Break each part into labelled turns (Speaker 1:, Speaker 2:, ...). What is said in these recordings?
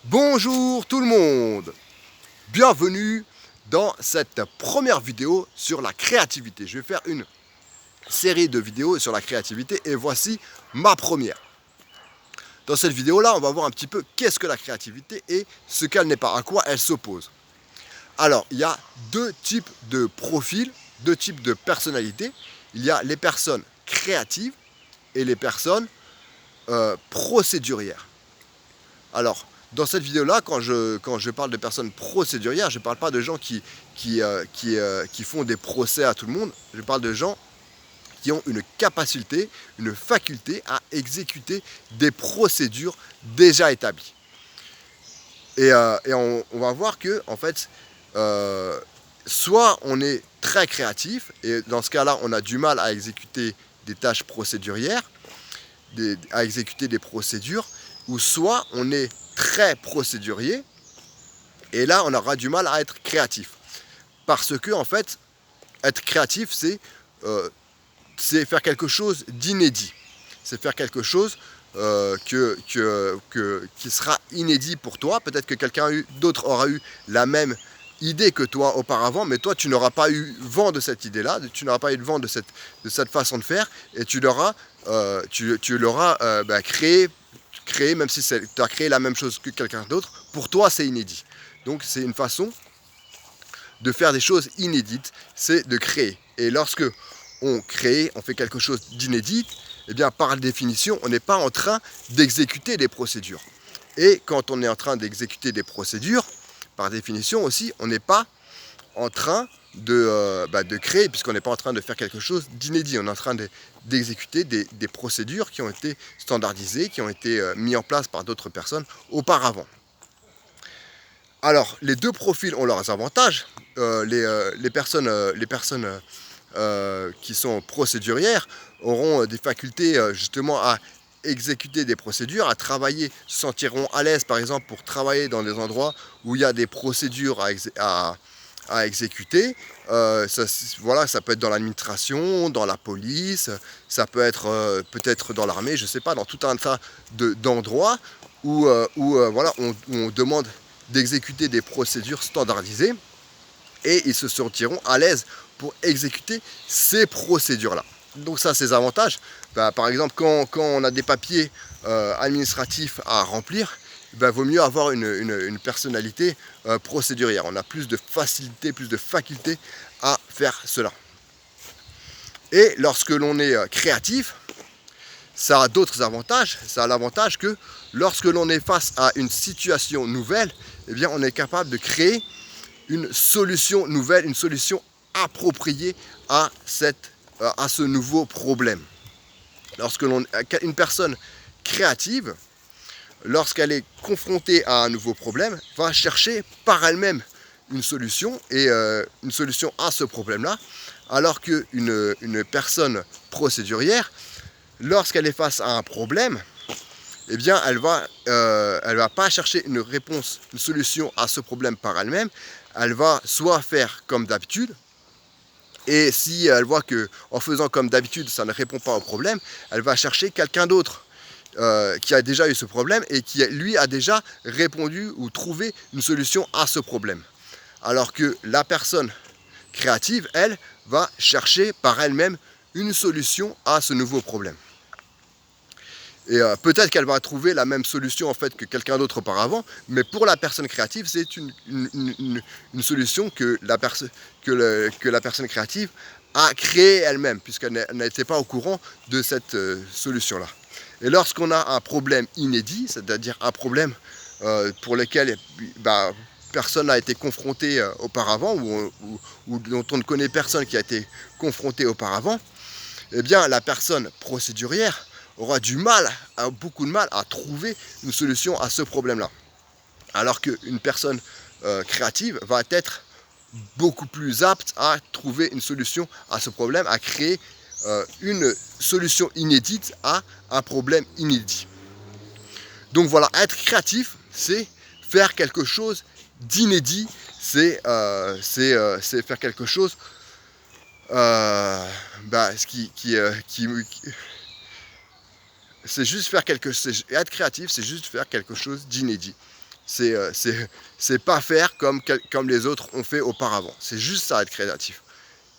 Speaker 1: Bonjour tout le monde, bienvenue dans cette première vidéo sur la créativité. Je vais faire une série de vidéos sur la créativité et voici ma première. Dans cette vidéo-là, on va voir un petit peu qu'est-ce que la créativité et ce qu'elle n'est pas, à quoi elle s'oppose. Alors, il y a deux types de profils, deux types de personnalités. Il y a les personnes créatives et les personnes procédurières. Alors, dans cette vidéo-là, quand je parle de personnes procédurières, je ne parle pas de gens qui font des procès à tout le monde. Je parle de gens qui ont une capacité, une faculté à exécuter des procédures déjà établies. Et on va voir que, en fait, soit on est très créatif, et dans ce cas-là, on a du mal à exécuter des tâches procédurières, à exécuter des procédures, ou soit on est très procédurier, et là on aura du mal à être créatif. Parce que en fait, être créatif, c'est faire quelque chose d'inédit. C'est faire quelque chose qui sera inédit pour toi. Peut-être que quelqu'un d'autre aura eu la même idée que toi auparavant, mais toi tu n'auras pas eu vent de cette idée-là, tu n'auras pas eu vent de cette façon de faire, et tu l'auras créé, même si tu as créé la même chose que quelqu'un d'autre, pour toi c'est inédit. Donc c'est une façon de faire des choses inédites, c'est de créer. Et lorsque on crée, on fait quelque chose d'inédit, eh bien par définition, on n'est pas en train d'exécuter des procédures. Et quand on est en train d'exécuter des procédures, par définition aussi, on n'est pas en train de créer, puisqu'on n'est pas en train de faire quelque chose d'inédit. On est en train d'exécuter des procédures qui ont été standardisées, qui ont été mises en place par d'autres personnes auparavant. Alors, les deux profils ont leurs avantages. Les personnes qui sont procédurières auront des facultés justement à exécuter des procédures, à travailler, se sentiront à l'aise par exemple pour travailler dans des endroits où il y a des procédures à exécuter. Ça peut être dans l'administration, dans la police, ça peut être peut-être dans l'armée, je ne sais pas, dans tout un tas d'endroits où on demande d'exécuter des procédures standardisées, et ils se sentiront à l'aise pour exécuter ces procédures-là. Donc ça, c'est ses avantages. Par exemple, quand on a des papiers administratifs à remplir, vaut mieux avoir une personnalité procédurière. On a plus de facilité, plus de faculté à faire cela. Et lorsque l'on est créatif, ça a d'autres avantages. Ça a l'avantage que lorsque l'on est face à une situation nouvelle, eh bien, on est capable de créer une solution nouvelle, une solution appropriée à ce nouveau problème. Une personne créative, lorsqu'elle est confrontée à un nouveau problème, va chercher par elle-même une solution à ce problème-là, alors qu'une personne procédurière, lorsqu'elle est face à un problème, eh bien, elle va pas chercher une réponse, une solution à ce problème par elle-même. Elle va soit faire comme d'habitude, et si elle voit qu'en faisant comme d'habitude, ça ne répond pas au problème, elle va chercher quelqu'un d'autre qui a déjà eu ce problème et qui, lui, a déjà répondu ou trouvé une solution à ce problème. Alors que la personne créative, elle, va chercher par elle-même une solution à ce nouveau problème. Et peut-être qu'elle va trouver la même solution en fait que quelqu'un d'autre auparavant, mais pour la personne créative, c'est une solution que la personne créative a créée elle-même, puisqu'elle n'était pas au courant de cette solution-là. Et lorsqu'on a un problème inédit, c'est-à-dire un problème pour lequel personne n'a été confronté auparavant, ou dont on ne connaît personne qui a été confronté auparavant, eh bien la personne procédurière aura beaucoup de mal à trouver une solution à ce problème-là. Alors qu'une personne créative va être beaucoup plus apte à trouver une solution à ce problème, à créer une solution inédite à un problème inédit. Donc voilà, être créatif, c'est faire quelque chose d'inédit, c'est faire quelque chose c'est juste faire être créatif, c'est juste faire quelque chose d'inédit. c'est pas faire comme les autres ont fait auparavant. C'est juste ça, être créatif.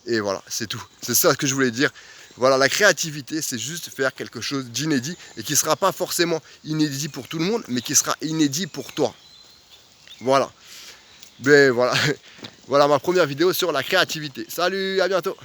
Speaker 1: Et voilà, c'est tout. C'est ça que je voulais dire. Voilà, la créativité, c'est juste faire quelque chose d'inédit et qui ne sera pas forcément inédit pour tout le monde, mais qui sera inédit pour toi. Voilà. Mais voilà, voilà ma première vidéo sur la créativité. Salut, à bientôt.